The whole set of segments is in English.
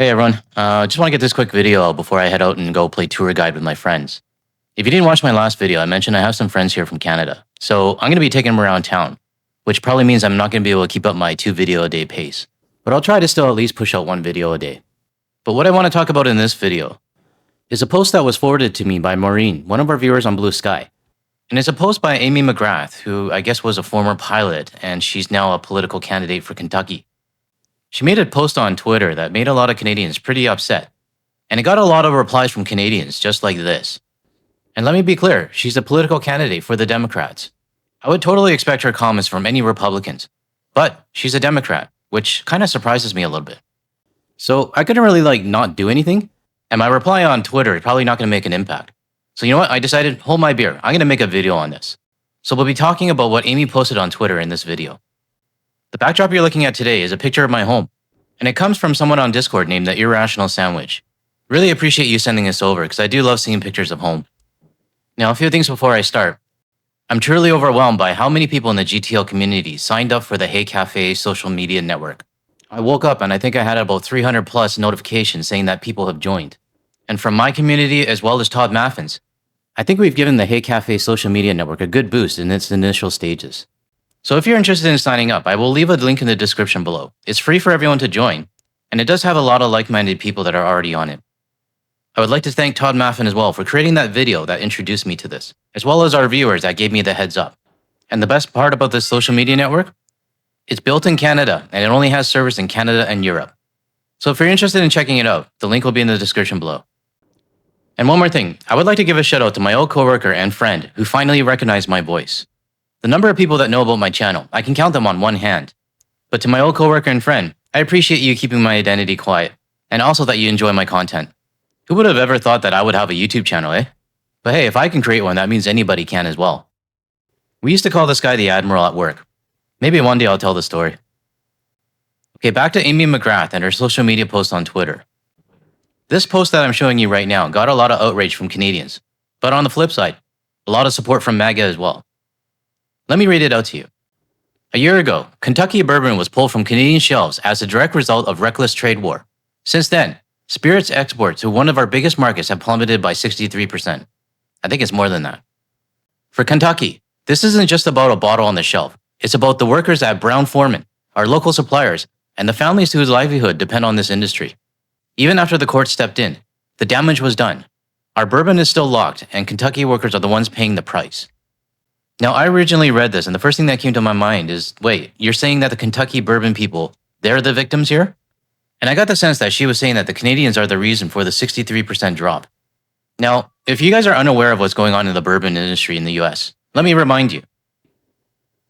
Hey everyone, just want to get this quick video out before I head out and go play tour guide with my friends. If you didn't watch my last video, I mentioned I have some friends here from Canada. So I'm going to be taking them around town, which probably means I'm not going to be able to keep up my 2 video a day pace. But I'll try to still at least push out 1 video a day. But what I want to talk about in this video is a post that was forwarded to me by Maureen, one of our viewers on Blue Sky. And it's a post by Amy McGrath, who I guess was a former pilot, and she's now a political candidate for Kentucky. She made a post on Twitter that made a lot of Canadians pretty upset. And it got a lot of replies from Canadians just like this. And let me be clear, she's a political candidate for the Democrats. I would totally expect her comments from any Republicans. But she's a Democrat, which kind of surprises me a little bit. So I couldn't really not do anything. And my reply on Twitter is probably not going to make an impact. So you know what? I decided, hold my beer. I'm going to make a video on this. So we'll be talking about what Amy posted on Twitter in this video. The backdrop you're looking at today is a picture of my home, and it comes from someone on Discord named The Irrational Sandwich. Really appreciate you sending this over because I do love seeing pictures of home. Now, a few things before I start. I'm truly overwhelmed by how many people in the GTL community signed up for the Hey.cafe social media network. I woke up and I think I had about 300 plus notifications saying that people have joined. And from my community as well as Todd Maffin's, I think we've given the Hey.cafe social media network a good boost in its initial stages. So if you're interested in signing up, I will leave a link in the description below. It's free for everyone to join, and it does have a lot of like-minded people that are already on it. I would like to thank Todd Maffin as well for creating that video that introduced me to this, as well as our viewers that gave me the heads up. And the best part about this social media network? It's built in Canada, and it only has servers in Canada and Europe. So if you're interested in checking it out, the link will be in the description below. And one more thing, I would like to give a shout out to my old coworker and friend who finally recognized my voice. The number of people that know about my channel, I can count them on one hand. But to my old coworker and friend, I appreciate you keeping my identity quiet, and also that you enjoy my content. Who would have ever thought that I would have a YouTube channel, eh? But hey, if I can create one, that means anybody can as well. We used to call this guy the Admiral at work. Maybe one day I'll tell the story. Okay, back to Amy McGrath and her social media post on Twitter. This post that I'm showing you right now got a lot of outrage from Canadians. But on the flip side, a lot of support from MAGA as well. Let me read it out to you. A year ago, Kentucky Bourbon was pulled from Canadian shelves as a direct result of reckless trade war. Since then, spirits exports to one of our biggest markets have plummeted by 63%. I think it's more than that. For Kentucky, this isn't just about a bottle on the shelf. It's about the workers at Brown-Forman, our local suppliers, and the families whose livelihood depend on this industry. Even after the court stepped in, the damage was done. Our bourbon is still locked, and Kentucky workers are the ones paying the price. Now, I originally read this, and the first thing that came to my mind is, wait, you're saying that the Kentucky Bourbon people, they're the victims here? And I got the sense that she was saying that the Canadians are the reason for the 63% drop. Now, if you guys are unaware of what's going on in the bourbon industry in the US, let me remind you.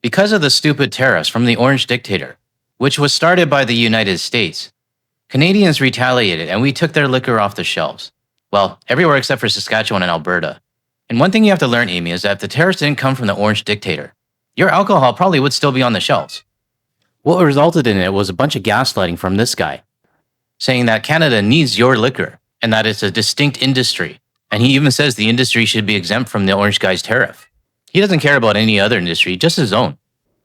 Because of the stupid tariffs from the Orange Dictator, which was started by the United States, Canadians retaliated and we took their liquor off the shelves. Well, everywhere except for Saskatchewan and Alberta. And one thing you have to learn, Amy, is that if the tariffs didn't come from the Orange Dictator, your alcohol probably would still be on the shelves. What resulted in it was a bunch of gaslighting from this guy, saying that Canada needs your liquor and that it's a distinct industry. And he even says the industry should be exempt from the Orange guy's tariff. He doesn't care about any other industry, just his own.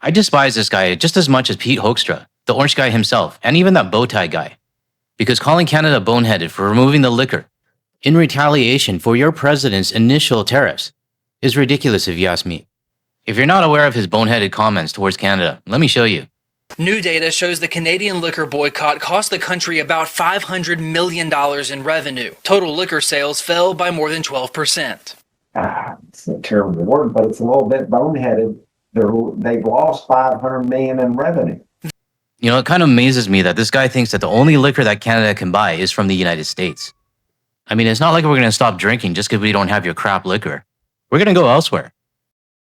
I despise this guy just as much as Pete Hoekstra, the Orange guy himself, and even that bow tie guy. Because calling Canada boneheaded for removing the liquor in retaliation for your president's initial tariffs is ridiculous if you ask me. If you're not aware of his boneheaded comments towards Canada, let me show you. New data shows the Canadian liquor boycott cost the country about $500 million in revenue. Total liquor sales fell by more than 12%. It's a terrible word, but it's a little bit boneheaded. They've lost $500 million in revenue. You know, it kind of amazes me that this guy thinks that the only liquor that Canada can buy is from the United States. I mean, it's not like we're going to stop drinking just because we don't have your crap liquor. We're going to go elsewhere.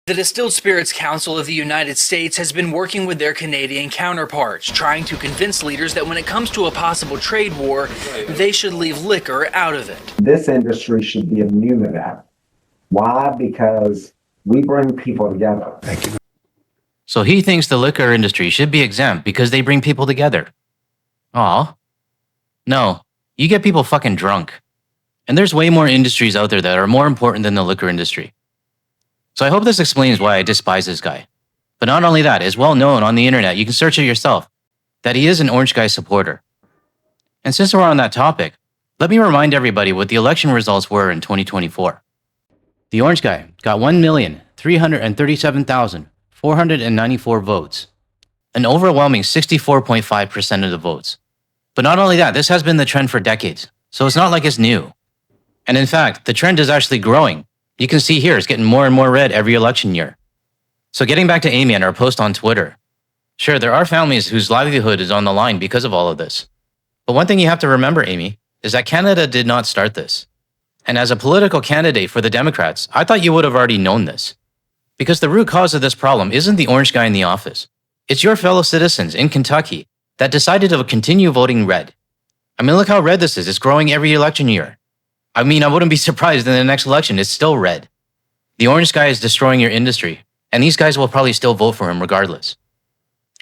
The Distilled Spirits Council of the United States has been working with their Canadian counterparts, trying to convince leaders that when it comes to a possible trade war, they should leave liquor out of it. This industry should be immune to that. Why? Because we bring people together. Thank you. So he thinks the liquor industry should be exempt because they bring people together. Aw. No, you get people fucking drunk. And there's way more industries out there that are more important than the liquor industry. So I hope this explains why I despise this guy. But not only that, it's well known on the internet, you can search it yourself, that he is an Orange Guy supporter. And since we're on that topic, let me remind everybody what the election results were in 2024. The orange guy got 1,337,494 votes, an overwhelming 64.5% of the votes. But not only that, this has been the trend for decades, so it's not like it's new. And in fact, the trend is actually growing. You can see here, it's getting more and more red every election year. So getting back to Amy and our post on Twitter, sure, there are families whose livelihood is on the line because of all of this. But one thing you have to remember, Amy, is that Canada did not start this. And as a political candidate for the Democrats, I thought you would have already known this. Because the root cause of this problem isn't the orange guy in the office. It's your fellow citizens in Kentucky that decided to continue voting red. I mean, look how red this is. It's growing every election year. I mean, I wouldn't be surprised in the next election, it's still red. The orange guy is destroying your industry, and these guys will probably still vote for him regardless.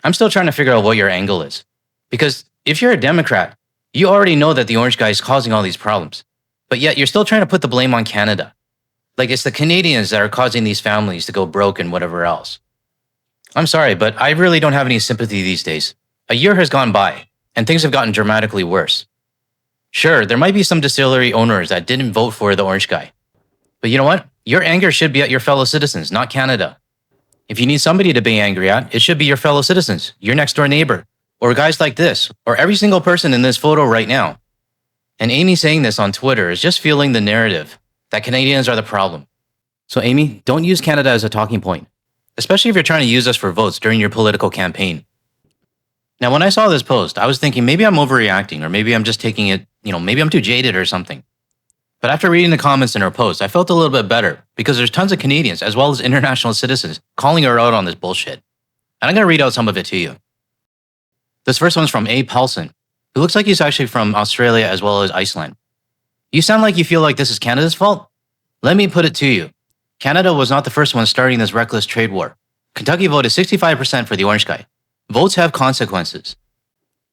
I'm still trying to figure out what your angle is. Because if you're a Democrat, you already know that the orange guy is causing all these problems. But yet you're still trying to put the blame on Canada. Like it's the Canadians that are causing these families to go broke and whatever else. I'm sorry, but I really don't have any sympathy these days. A year has gone by, and things have gotten dramatically worse. Sure, there might be some distillery owners that didn't vote for the orange guy. But you know what? Your anger should be at your fellow citizens, not Canada. If you need somebody to be angry at, it should be your fellow citizens, your next door neighbor, or guys like this, or every single person in this photo right now. And Amy saying this on Twitter is just fueling the narrative that Canadians are the problem. So Amy, don't use Canada as a talking point, especially if you're trying to use us for votes during your political campaign. Now, when I saw this post, I was thinking maybe I'm overreacting, or maybe I'm just taking it, maybe I'm too jaded or something. But after reading the comments in her post, I felt a little bit better because there's tons of Canadians as well as international citizens calling her out on this bullshit. And I'm going to read out some of it to you. This first one's from A. Paulson, who looks like he's actually from Australia as well as Iceland. You sound like you feel like this is Canada's fault? Let me put it to you. Canada was not the first one starting this reckless trade war. Kentucky voted 65% for the orange guy. Votes have consequences.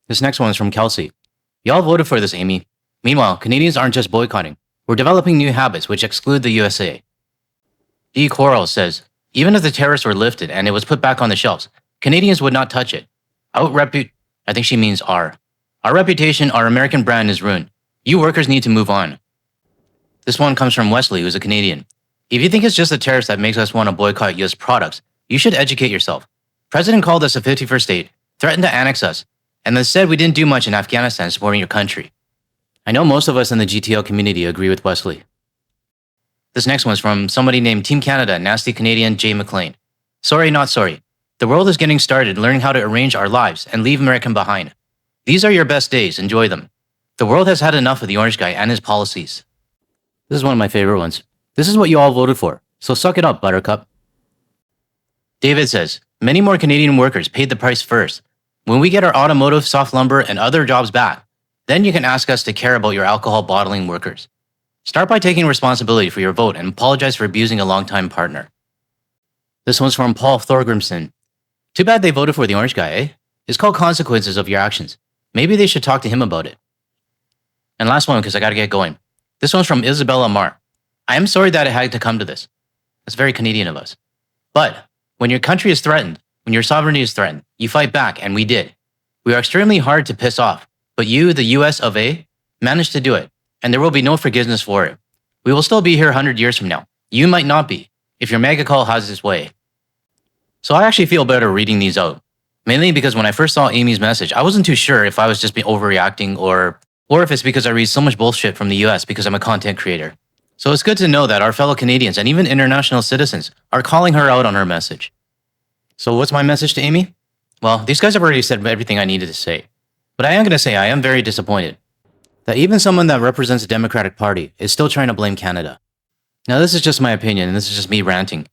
This next one is from Kelsey. Y'all voted for this, Amy. Meanwhile, Canadians aren't just boycotting. We're developing new habits which exclude the USA. D. Coral says, even if the tariffs were lifted and it was put back on the shelves, Canadians would not touch it. I think she means our reputation, our American brand is ruined. You workers need to move on. This one comes from Wesley, who's a Canadian. If you think it's just the tariffs that makes us want to boycott US products, you should educate yourself. President called us a 51st state, threatened to annex us, and then said we didn't do much in Afghanistan supporting your country. I know most of us in the GTL community agree with Wesley. This next one's from somebody named Team Canada, Nasty Canadian Jay McLean. Sorry, not sorry. The world is getting started learning how to arrange our lives and leave American behind. These are your best days, enjoy them. The world has had enough of the orange guy and his policies. This is one of my favorite ones. This is what you all voted for, so suck it up, Buttercup. David says, many more Canadian workers paid the price first. When we get our automotive, soft lumber, and other jobs back, then you can ask us to care about your alcohol bottling workers. Start by taking responsibility for your vote and apologize for abusing a longtime partner. This one's from Paul Thorgrimson. Too bad they voted for the orange guy, eh? It's called consequences of your actions. Maybe they should talk to him about it. And last one, because I gotta get going. This one's from Isabella Marr. I am sorry that it had to come to this. That's very Canadian of us. But when your country is threatened, when your sovereignty is threatened, you fight back, and we did. We are extremely hard to piss off, but you, the US of A, managed to do it, and there will be no forgiveness for it. We will still be here 100 years from now. You might not be, if your mega call has its way. So I actually feel better reading these out, mainly because when I first saw Amy's message, I wasn't too sure if I was just being overreacting or if it's because I read so much bullshit from the US because I'm a content creator. So it's good to know that our fellow Canadians and even international citizens are calling her out on her message. So what's my message to Amy? Well, these guys have already said everything I needed to say. But I am going to say I am very disappointed that even someone that represents the Democratic Party is still trying to blame Canada. Now, this is just my opinion, and this is just me ranting.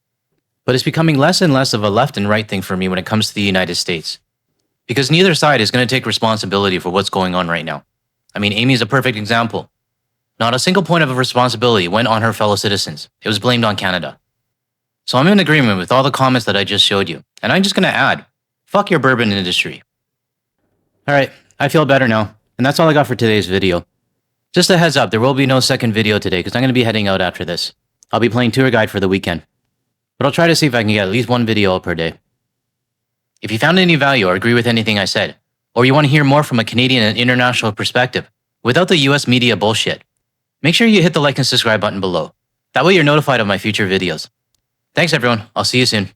But it's becoming less and less of a left and right thing for me when it comes to the United States. Because neither side is going to take responsibility for what's going on right now. I mean, Amy's a perfect example. Not a single point of responsibility went on her fellow citizens. It was blamed on Canada. So I'm in agreement with all the comments that I just showed you. And I'm just going to add, fuck your bourbon industry. Alright, I feel better now. And that's all I got for today's video. Just a heads up, there will be no second video today because I'm going to be heading out after this. I'll be playing tour guide for the weekend. But I'll try to see if I can get at least one video up per day. If you found any value or agree with anything I said, or you want to hear more from a Canadian and international perspective without the US media bullshit, make sure you hit the like and subscribe button below. That way you're notified of my future videos. Thanks everyone. I'll see you soon.